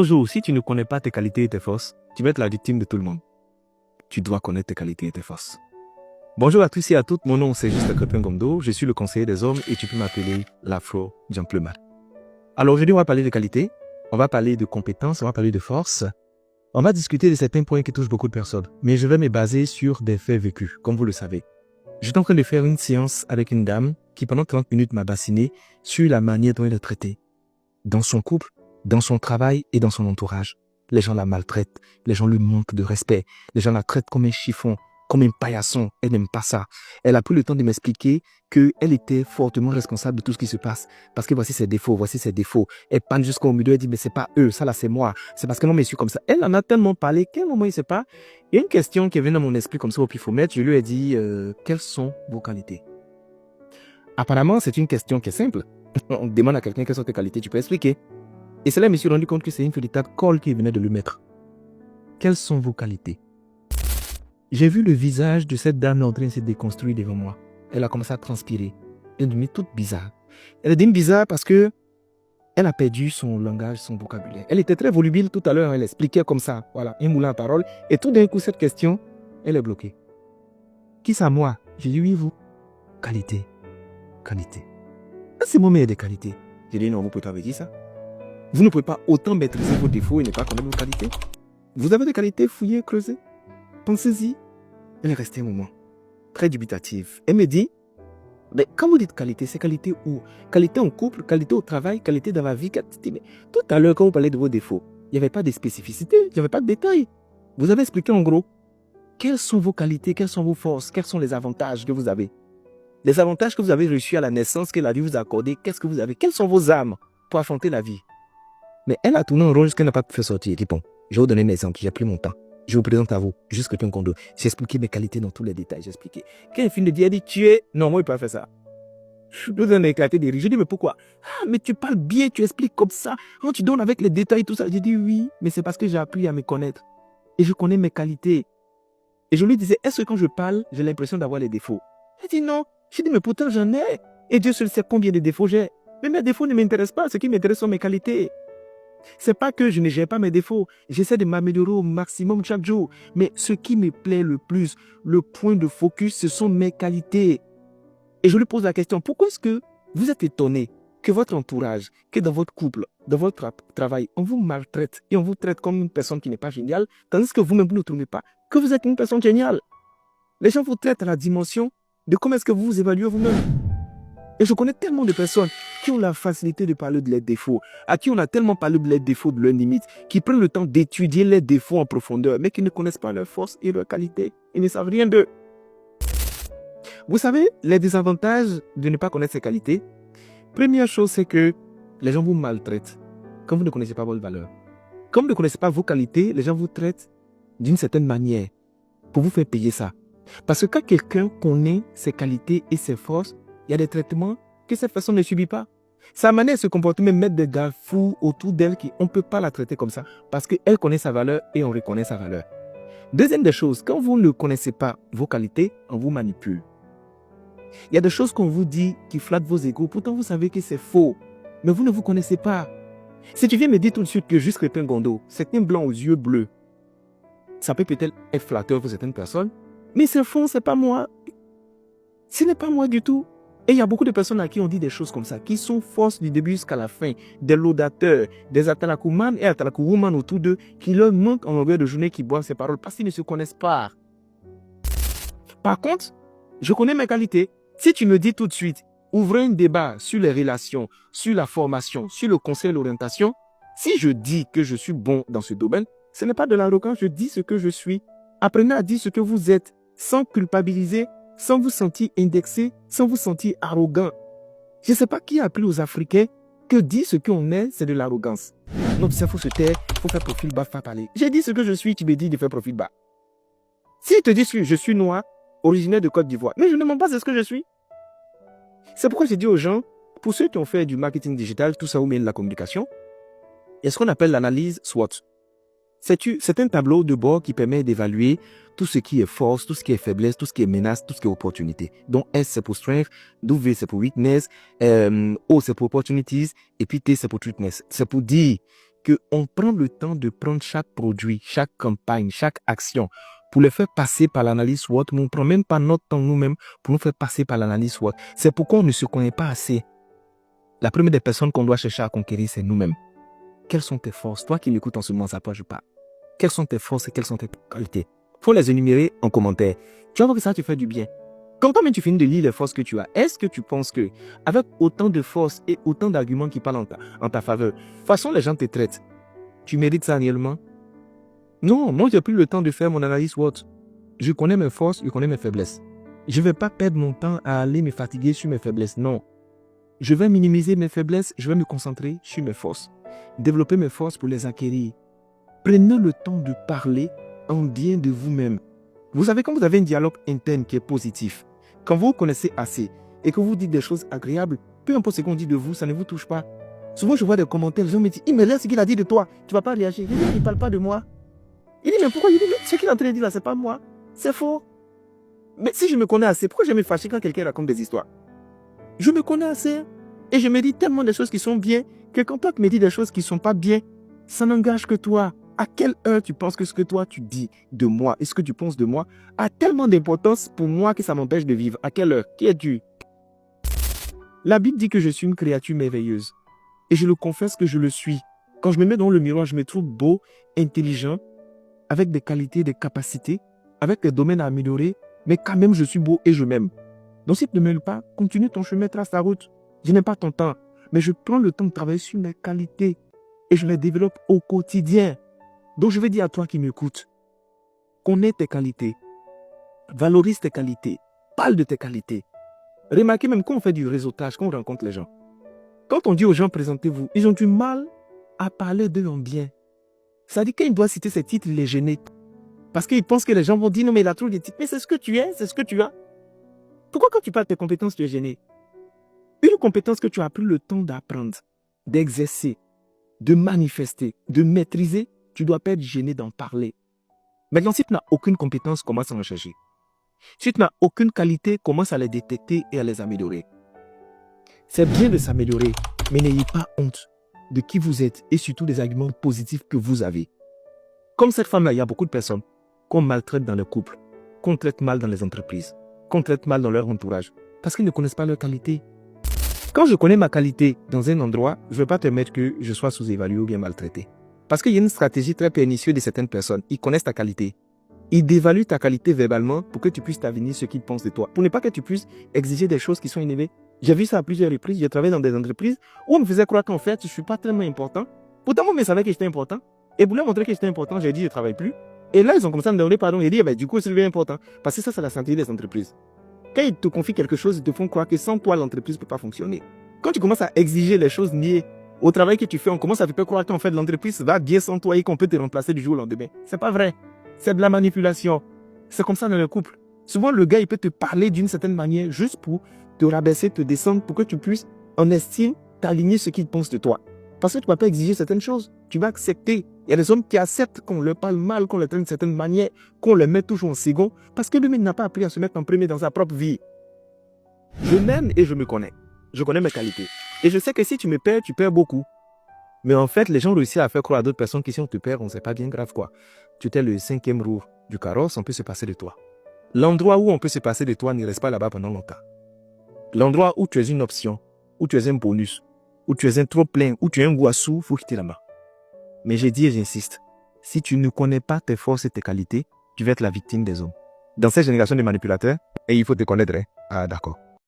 Bonjour, si tu ne connais pas tes qualités et tes forces, tu vas être la victime de tout le monde. Tu dois connaître tes qualités et tes forces. Bonjour à tous et à toutes, mon nom c'est Juste Crépin Gomdo, je suis le conseiller des hommes et tu peux m'appeler l'Afro Gentleman. Alors aujourd'hui on va parler de qualité, on va parler de compétences, on va parler de force, on va discuter de certains points qui touchent beaucoup de personnes, mais je vais me baser sur des faits vécus, comme vous le savez. J'étais en train de faire une séance avec une dame qui pendant 30 minutes m'a bassiné sur la manière dont elle est traitée. Dans son couple, dans son travail et dans son entourage. Les gens la maltraitent, les gens lui manquent de respect, les gens la traitent comme un chiffon, comme un paillasson. Elle n'aime pas ça. Elle a pris le temps de m'expliquer qu'elle était fortement responsable de tout ce qui se passe. Parce que voici ses défauts, voici ses défauts. Elle panne jusqu'au milieu, elle dit mais c'est pas eux, ça là c'est moi. C'est parce que non mais je suis comme ça. Elle en a tellement parlé qu'à un moment il sait pas. Il y a une question qui est venue dans mon esprit comme ça au pifomètre. Je lui ai dit quelles sont vos qualités? Apparemment c'est une question qui est simple. On demande à quelqu'un quelles sont tes qualités, tu peux expliquer. Et c'est là que je me suis rendu compte que c'est une véritable colle qui venait de le mettre. Quelles sont vos qualités? J'ai vu le visage de cette dame en train de se déconstruire devant moi. Elle a commencé à transpirer. Elle est devenue toute bizarre. Elle est devenue bizarre parce que elle a perdu son langage, son vocabulaire. Elle était très volubile tout à l'heure, elle expliquait comme ça, voilà, un moulin à parole. Et tout d'un coup, cette question, elle est bloquée. Qui ça, moi? J'ai dit oui, vous. Qualité. Qualité. C'est mon meilleur des qualités. J'ai dit non, vous pouvez pas me dire ça. Vous ne pouvez pas autant maîtriser vos défauts et ne pas connaître vos qualités. Vous avez des qualités, fouillez, creusez. Pensez-y. Elle est restée un moment très dubitative. Elle me dit, mais quand vous dites qualité, c'est qualité où? Qualité en couple, qualité au travail, qualité dans la vie. Mais tout à l'heure, quand vous parlez de vos défauts, il n'y avait pas de spécificité, il n'y avait pas de détails. Vous avez expliqué en gros, quelles sont vos qualités, quelles sont vos forces, quels sont les avantages que vous avez. Les avantages que vous avez reçus à la naissance, que la vie vous a accordé, qu'est-ce que vous avez? Quelles sont vos armes pour affronter la vie? Mais elle a tourné en rond jusqu'elle n'a pas pu faire sortir. Elle dit bon, je vais vous donner un exemple, j'ai pris mon temps. Je vous présente à vous, juste Crépin Gomdo. J'ai expliqué mes qualités dans tous les détails, j'ai expliqué. Quand elle finit de dire, elle dit, tu es... Non, moi, je ne peux pas faire ça. Je suis en éclaté de rire. Je dis, mais pourquoi? Ah, mais tu parles bien, tu expliques comme ça. Quand tu donnes avec les détails, tout ça. J'ai dit, oui, mais c'est parce que j'ai appris à me connaître. Et je connais mes qualités. Et je lui disais, est-ce que quand je parle, j'ai l'impression d'avoir les défauts? Elle dit, non. J'ai dit, mais pourtant, j'en ai. Et Dieu seul sait combien de défauts j'ai. Mais mes défauts ne m'intéressent pas. Ce qui m'intéresse sont mes qualités. C'est pas que je ne gère pas mes défauts. J'essaie de m'améliorer au maximum chaque jour. Mais ce qui me plaît le plus, le point de focus, ce sont mes qualités. Et je lui pose la question, pourquoi est-ce que vous êtes étonné que votre entourage, que dans votre couple, dans votre travail, on vous maltraite et on vous traite comme une personne qui n'est pas géniale, tandis que vous-même, vous ne trouvez pas que vous êtes une personne géniale. Les gens vous traitent à la dimension de comment est-ce que vous vous évaluez vous-même. Et je connais tellement de personnes qui ont la facilité de parler de leurs défauts, à qui on a tellement parlé de leurs défauts, de leurs limites, qui prennent le temps d'étudier leurs défauts en profondeur, mais qui ne connaissent pas leurs forces et leurs qualités. Ils ne savent rien d'eux. Vous savez, les désavantages de ne pas connaître ses qualités, première chose, c'est que les gens vous maltraitent quand vous ne connaissez pas votre valeur. Quand vous ne connaissez pas vos qualités, les gens vous traitent d'une certaine manière pour vous faire payer ça. Parce que quand quelqu'un connaît ses qualités et ses forces, il y a des traitements que cette personne ne subit pas. Sa manière de se comporter, même mettre des garde-fous autour d'elle, on ne peut pas la traiter comme ça parce qu'elle connaît sa valeur et on reconnaît sa valeur. Deuxième des choses, quand vous ne connaissez pas vos qualités, on vous manipule. Il y a des choses qu'on vous dit qui flattent vos égos, pourtant vous savez que c'est faux, mais vous ne vous connaissez pas. Si tu viens me dire tout de suite que Juste Crépin Gomdo, c'est un blanc aux yeux bleus, ça peut peut-être être flatteur pour certaines personnes, mais c'est faux, c'est pas moi. Ce n'est pas moi du tout. Et il y a beaucoup de personnes à qui on dit des choses comme ça, qui sont fausses du début jusqu'à la fin, des laudateurs, des atalakuman et atalakuwoman autour d'eux, qui leur manquent en longueur de journée, qui boivent ces paroles parce qu'ils ne se connaissent pas. Par contre, je connais mes qualités. Si tu me dis tout de suite, ouvrez un débat sur les relations, sur la formation, sur le conseil et l'orientation, si je dis que je suis bon dans ce domaine, ce n'est pas de l'arrogance, je dis ce que je suis. Apprenez à dire ce que vous êtes, sans culpabiliser, sans vous sentir indexé, sans vous sentir arrogant. Je ne sais pas qui a appris aux Africains que dire ce qu'on est, c'est de l'arrogance. Non, il faut se taire, il faut faire profil bas, pas parler. J'ai dit ce que je suis, tu me dis de faire profil bas. Si je te dis que je suis noir, originaire de Côte d'Ivoire, mais je ne mens pas, c'est ce que je suis. C'est pourquoi j'ai dit aux gens, pour ceux qui ont fait du marketing digital, tout ça ou même la communication, il y a ce qu'on appelle l'analyse SWOT. C'est un tableau de bord qui permet d'évaluer tout ce qui est force, tout ce qui est faiblesse, tout ce qui est menace, tout ce qui est opportunité. Donc S c'est pour strength, W c'est pour weakness, O c'est pour opportunities, et puis T c'est pour threatness. C'est pour dire qu'on prend le temps de prendre chaque produit, chaque campagne, chaque action pour le faire passer par l'analyse SWOT, mais on ne prend même pas notre temps nous-mêmes pour nous faire passer par l'analyse SWOT. C'est pourquoi on ne se connaît pas assez. La première des personnes qu'on doit chercher à conquérir, c'est nous-mêmes. Quelles sont tes forces? Toi qui m'écoutes en ce moment, à quoi je parle. Quelles sont tes forces et quelles sont tes qualités? Il faut les énumérer en commentaire. Tu vas voir que ça te fait du bien. Quand toi-même tu finis de lire les forces que tu as, est-ce que tu penses que, avec autant de force et autant d'arguments qui parlent en ta faveur, de toute façon les gens te traitent, tu mérites ça réellement? Non, moi j'ai pris le temps de faire mon analyse SWOT. Je connais mes forces, je connais mes faiblesses. Je ne vais pas perdre mon temps à aller me fatiguer sur mes faiblesses, non. Je vais minimiser mes faiblesses, je vais me concentrer sur mes forces. Développer mes forces pour les acquérir. Prenez le temps de parler en bien de vous-même. Vous savez, quand vous avez un dialogue interne qui est positif, quand vous vous connaissez assez et que vous dites des choses agréables, peu importe ce qu'on dit de vous, ça ne vous touche pas. Souvent, je vois des commentaires, les gens me disent, il me laisse ce qu'il a dit de toi, tu ne vas pas réagir. Il ne parle pas de moi. Il dit, mais pourquoi? Il dit, mais ce qu'il est en train de dire là, ce n'est pas moi. C'est faux. Mais si je me connais assez, pourquoi je vais me fâcher quand quelqu'un raconte des histoires? Je me connais assez et je me dis tellement des choses qui sont bien que quand toi tu me dis des choses qui ne sont pas bien, ça n'engage que toi. À quelle heure tu penses que ce que toi tu dis de moi et ce que tu penses de moi a tellement d'importance pour moi que ça m'empêche de vivre? À quelle heure? Qui es-tu? La Bible dit que je suis une créature merveilleuse et je le confesse que je le suis. Quand je me mets dans le miroir, je me trouve beau, intelligent, avec des qualités, des capacités, avec des domaines à améliorer, mais quand même je suis beau et je m'aime. Donc si tu ne m'aimes pas, continue ton chemin, trace ta route. Je n'ai pas ton temps, mais je prends le temps de travailler sur mes qualités et je les développe au quotidien. Donc je vais dire à toi qui m'écoutes, connais tes qualités, valorise tes qualités, parle de tes qualités. Remarquez même quand on fait du réseautage, quand on rencontre les gens. Quand on dit aux gens présentez-vous, ils ont du mal à parler d'eux en bien. Ça dit qu'il doit citer ses titres, il est gêné. Parce qu'il pense que les gens vont dire non mais il a trop de titres. Mais c'est ce que tu es, c'est ce que tu as. Pourquoi quand tu parles de tes compétences, tu es gêné? Une compétence que tu as pris le temps d'apprendre, d'exercer, de manifester, de maîtriser, tu dois pas être gêné d'en parler. Maintenant, si tu n'as aucune compétence, commence à en chercher. Si tu n'as aucune qualité, commence à les détecter et à les améliorer. C'est bien de s'améliorer, mais n'ayez pas honte de qui vous êtes et surtout des arguments positifs que vous avez. Comme cette femme-là, il y a beaucoup de personnes qu'on maltraite dans le couple, qu'on traite mal dans les entreprises, qu'on traite mal dans leur entourage, parce qu'ils ne connaissent pas leur qualité. Quand je connais ma qualité dans un endroit, je ne vais pas permettre que je sois sous-évalué ou bien maltraité. Parce qu'il y a une stratégie très pernicieuse de certaines personnes. Ils connaissent ta qualité. Ils dévaluent ta qualité verbalement pour que tu puisses t'avenir ce qu'ils pensent de toi. Pour ne pas que tu puisses exiger des choses qui sont élevées. J'ai vu ça à plusieurs reprises. J'ai travaillé dans des entreprises où on me faisait croire qu'en fait, je ne suis pas tellement important. Pourtant, moi, je savais que j'étais important. Et pour leur montrer que j'étais important, j'ai dit je ne travaille plus. Et là, ils ont commencé à me demander pardon. J'ai dit, du coup, c'est important. Parce que ça, c'est la santé des entreprises. Quand ils te confient quelque chose, ils te font croire que sans toi, l'entreprise ne peut pas fonctionner. Quand tu commences à exiger les choses liées au travail que tu fais, on commence à te faire croire qu'en fait, l'entreprise va bien sans toi et qu'on peut te remplacer du jour au lendemain. C'est pas vrai. C'est de la manipulation. C'est comme ça dans le couple. Souvent, le gars, il peut te parler d'une certaine manière juste pour te rabaisser, te descendre, pour que tu puisses, en estime, t'aligner ce qu'il pense de toi. Parce que tu ne vas pas exiger certaines choses. Tu vas accepter. Il y a des hommes qui acceptent qu'on leur parle mal, qu'on leur traite d'une certaine manière, qu'on les met toujours en second, parce que lui-même n'a pas appris à se mettre en premier dans sa propre vie. Je m'aime et je me connais. Je connais mes qualités. Et je sais que si tu me perds, tu perds beaucoup. Mais en fait, les gens réussissent à faire croire à d'autres personnes que si on te perd, on ne sait pas bien grave quoi. Tu es le 5e roue du carrosse, on peut se passer de toi. L'endroit où on peut se passer de toi ne reste pas là-bas pendant longtemps. L'endroit où tu es une option, où tu es un bonus, où tu es un trop plein, où tu es un Ouassou, il faut quitter là-bas. Mais j'ai dit et j'insiste, si tu ne connais pas tes forces et tes qualités, tu vas être la victime des hommes. Dans cette génération de manipulateurs, et il faut te connaître, hein? Ah d'accord.